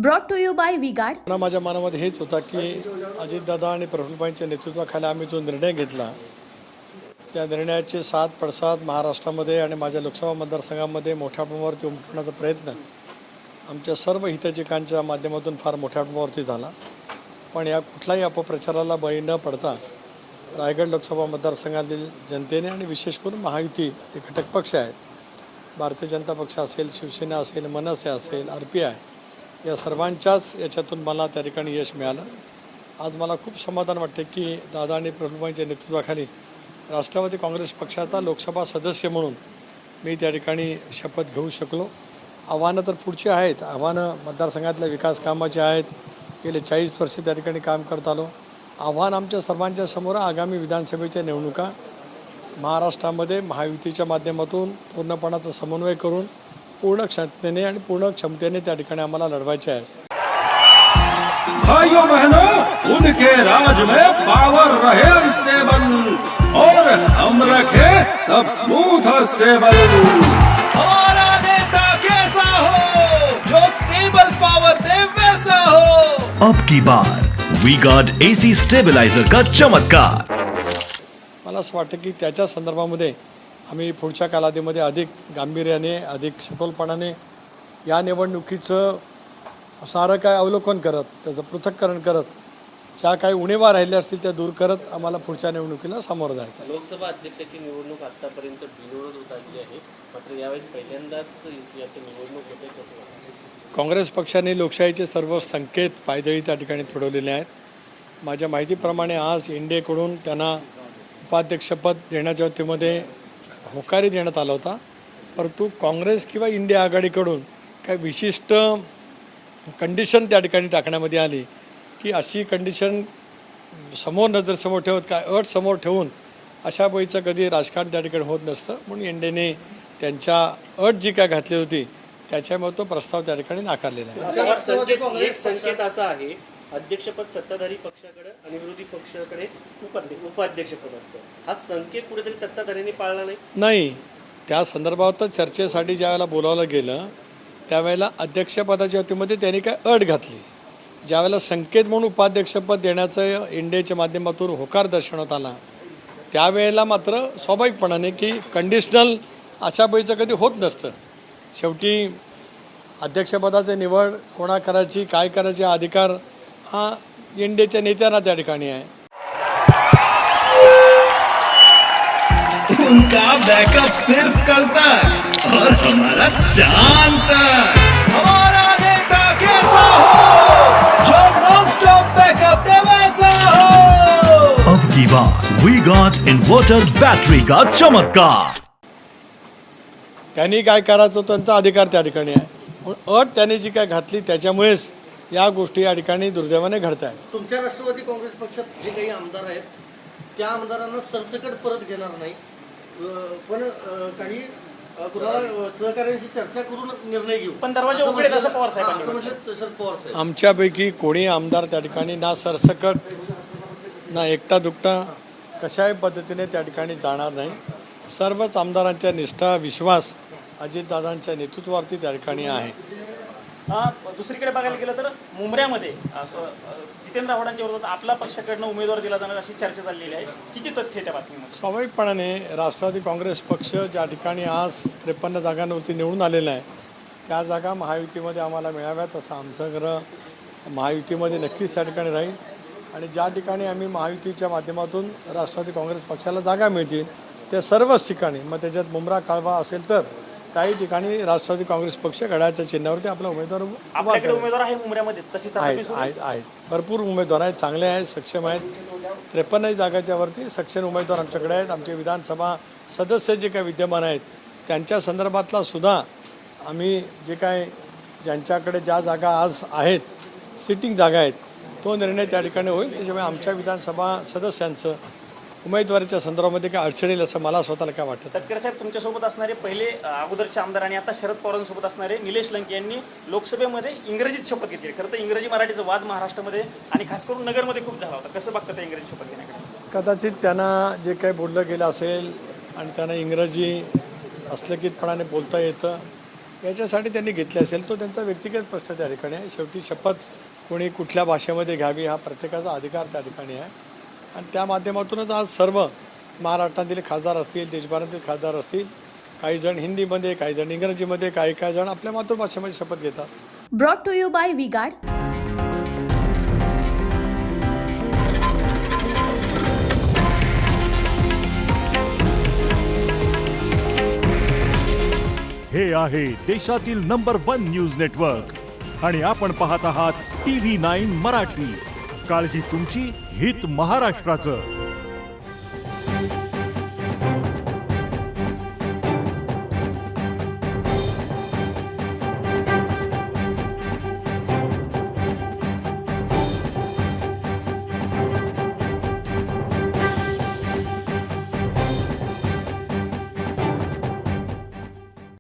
Brought to you by V-Guard. माझ्या मनामध्ये हेच होता की अजितदादा आणि प्रफुल्लभाईंच्या नेतृत्वाखाली आम्ही जो निर्णय घेतला त्या निर्णयाचे 7 पडसाद महाराष्ट्रामध्ये आणि माझ्या लोकसभा मतदारसंघामध्ये मोठ्या प्रमाणावरती उमटवण्याचा प्रयत्न आमच्या सर्व हितचिकांच्या माध्यमातून फार मोठ्या प्रमाणावरती झाला। पण या कुठल्याही अपप्रचाराला बळी न पडता रायगड लोकसभा मतदारसंघातील जनतेने आणि विशेष करून महायुती जे घटक पक्ष आहेत, भारतीय जनता पक्ष असेल, शिवसेना असेल, मनसे असेल, RPI, या सर्वांच्याच याच्यातून मला त्या ठिकाणी यश मिळालं। आज मला खूप समाधान वाटते की दादा आणि प्रफुल्लभाईंच्या नेतृत्वाखाली राष्ट्रवादी काँग्रेस पक्षाचा लोकसभा सदस्य म्हणून मी त्या ठिकाणी शपथ घेऊ शकलो। आव्हानं तर पुढची आहेत, आव्हानं मतदारसंघातल्या विकास कामाची आहेत, गेले 40 वर्ष त्या ठिकाणी काम करत आलो। आव्हान आमच्या सर्वांच्या समोर आगामी विधानसभेच्या निवडणुका महाराष्ट्रामध्ये महायुतीच्या माध्यमातून पूर्णपणाचा समन्वय करून पूर्ण क्षमतेने आणि पूर्ण क्षमतेने त्या ठिकाणी आम्हाला लढवायचे आहे। भाइयों बहनों, उनके राज में पावर रहे अनस्टेबल और हम रखे सब स्मूथ और स्टेबल। हमारा नेता कैसा हो जो स्टेबल पावर दे वैसा हो। अब की बार वी गार्ड AC स्टेबलाइजर का चमत्कार। मला असं वाटतं की त्याच्या संदर्भामध्ये आम्ही पुढच्या कालावधीमध्ये अधिक गांभीर्याने, अधिक सखोलपणाने या निवडणुकीचं सारं काय अवलोकन करत, त्याचं पृथक्करण करत, ज्या काही उणीवा राहिल्या असतील त्या दूर करत आम्हाला पुढच्या निवडणुकीला सामोरं जायचं आहे। लोकसभा अध्यक्षाची निवडणूक आतापर्यंत बिनविरोध होत आली आहे, मात्र यावेळेस पहिल्यांदाच याची निवडणूक होते, कसं वाटतं? काँग्रेस पक्षाने लोकशाहीचे सर्व संकेत पायदळी त्या ठिकाणी ठरवलेले आहेत। माझ्या माहितीप्रमाणे आज इंडियाकडून त्यांना उपाध्यक्षपद देण्याच्या बाबतीमध्ये होकारी देण्यात आला होता, परंतु काँग्रेस किंवा इंडिया आघाडीकडून काही विशिष्ट कंडिशन त्या ठिकाणी टाकण्यामध्ये आली की अशी कंडिशन नजरेसमोर ठेवत, काय अट समोर ठेवून अशा वेळीचं कधी राजकारण त्या ठिकाणी होत नसतं, म्हणून इंडियाने त्यांच्या अट जी काय घातली होती त्याच्यामुळे तो प्रस्ताव त्या ठिकाणी नाकारलेला आहे। एक संकेत असा आहे, अध्यक्षपद सत्ताधारी पक्षाकडे आणि विरोधी पक्षाकडे उपाध्यक्षपद असतं, हा संकेत कुठेतरी सत्ताधाऱ्यांनी पाळला नाही। त्या संदर्भात चर्चेसाठी ज्यावेळेला बोलावलं गेलं त्यावेळेला अध्यक्षपदाच्या बाबतीमध्ये त्यांनी काय अट घातली, ज्यावेळेला संकेत म्हणून उपाध्यक्षपद देण्याचं इंडियाच्या माध्यमातून होकार दर्शवण्यात आला त्यावेळेला मात्र स्वाभाविकपणाने की कंडिशनल अशा वेळीचं कधी होत नसतं। शेवटी अध्यक्षपदाची निवड कोणा करायची, काय करायची अधिकार हा इंडियाच्या नेत्यांना त्या ठिकाणी आहे। उनका बैकअप सिर्फ कल तक और हमारा चांद तक। हमारा नेता कैसा हो जो नॉन स्टॉप बैकअप दे वैसा हो। अब की बार वी गार्ड इन्वर्टर बैटरी का चमत्कार। त्यांनी काय करायचं त्यांचा अधिकार त्या ठिकाणी आहे, पण अट त्यांनी जी काय घातली त्याच्यामुळेच या गोष्टी या ठिकाणी दुर्दैवाने घडत आहेत। तुमच्या राष्ट्रवादी काँग्रेस पक्षात जे काही आमदार आहेत त्या आमदारांना सरसकट परत घेणार नाही, पण काही कुणाला सहकार्यांशी चर्चा करून निर्णय घेऊ, पण दरवाजे उघडे असं पवार साहेबांनी असं म्हटलं शरद पवार साहेब। आमच्यापैकी कोणी आमदार त्या ठिकाणी ना सरसकट ना एकटा दुकटा कशाही पद्धतीने त्या ठिकाणी जाणार नाही। सर्वच आमदारांच्या निष्ठा, विश्वास अजितदादांच्या नेतृत्वावरती त्या ठिकाणी आहे। दुसरीकडे बघायला गेलं तर मुंबऱ्यामध्ये जितेंद्र आव्हाडांच्या विरोधात आपला पक्षाकडनं उमेदवार दिला जाणार अशी चर्चा चाललेली आहे, किती तथ्य त्या बातमीमध्ये? स्वाभाविकपणाने राष्ट्रवादी काँग्रेस पक्ष ज्या ठिकाणी आज 53 जागांवरती निवडून आलेला आहे त्या जागा महायुतीमध्ये आम्हाला मिळाव्यात असं आमचं ग्रह महायुतीमध्ये नक्कीच त्या ठिकाणी राहील। आणि ज्या ठिकाणी आम्ही महायुतीच्या माध्यमातून राष्ट्रवादी काँग्रेस पक्षाला जागा मिळतील त्या सर्वच ठिकाणी, मग त्याच्यात मुंब्रा काळवा असेल तर काही ठिकाणी राष्ट्रवादी काँग्रेस पक्ष घड्याळाच्या चिन्हावरती आपला उमेदवार आपल्याकडे उमेदवार आहे मुंबऱ्यामध्ये, तशीच आहेत भरपूर उमेदवार आहेत, चांगले आहेत, सक्षम आहेत। 53 जागाच्या वरती सक्षम उमेदवार आमच्याकडे आहेत। आमचे विधानसभा सदस्य जे काही विद्यमान आहेत त्यांच्या संदर्भातला सुद्धा आम्ही जे काय ज्यांच्याकडे ज्या जागा आज आहेत, सिटिंग जागा आहेत, तो निर्णय त्या ठिकाणी होईल। त्याच्यामुळे आमच्या विधानसभा सदस्यांचं उमेदवारीच्या संदर्भामध्ये काय अडचण येईल असं मला स्वतःला काय वाटतं? तटकरे साहेब, तुमच्यासोबत असणारे पहिले अगोदरचे आमदार आणि आता शरद पवारांसोबत असणारे निलेश लंके यांनी लोकसभेमध्ये इंग्रजीत शपथ घेतली। खरं तर इंग्रजी मराठीचा वाद महाराष्ट्रामध्ये आणि खास करून नगरमध्ये खूप झाला होता, कसं बघतं ते इंग्रजी शपथ घेण्याकडे? कदाचित त्यांना जे काही बोललं गेलं असेल आणि त्यांना इंग्रजी अस्खलितपणाने बोलता येतं याच्यासाठी त्यांनी घेतले असेल तो त्यांचा व्यक्तिगत प्रश्न त्या ठिकाणी आहे. शेवटी शपथ कोणी कुठल्या भाषेमध्ये घ्यावी हा प्रत्येकाचा अधिकार त्या ठिकाणी आहे आणि त्या माध्यमातूनच आज सर्व महाराष्ट्रातील खासदार असतील, देशभरातील खासदार असतील, काही जण हिंदीमध्ये, काही जण इंग्रजीमध्ये, काही जण आपल्या मातृभाषेमध्ये शपथ घेतात. Brought to you by V-Guard. हे आहे देशातील नंबर 1 न्यूज नेटवर्क आणि आपण पाहत आहात TV9 मराठी. काळजी तुमची, हित महाराष्ट्राचं.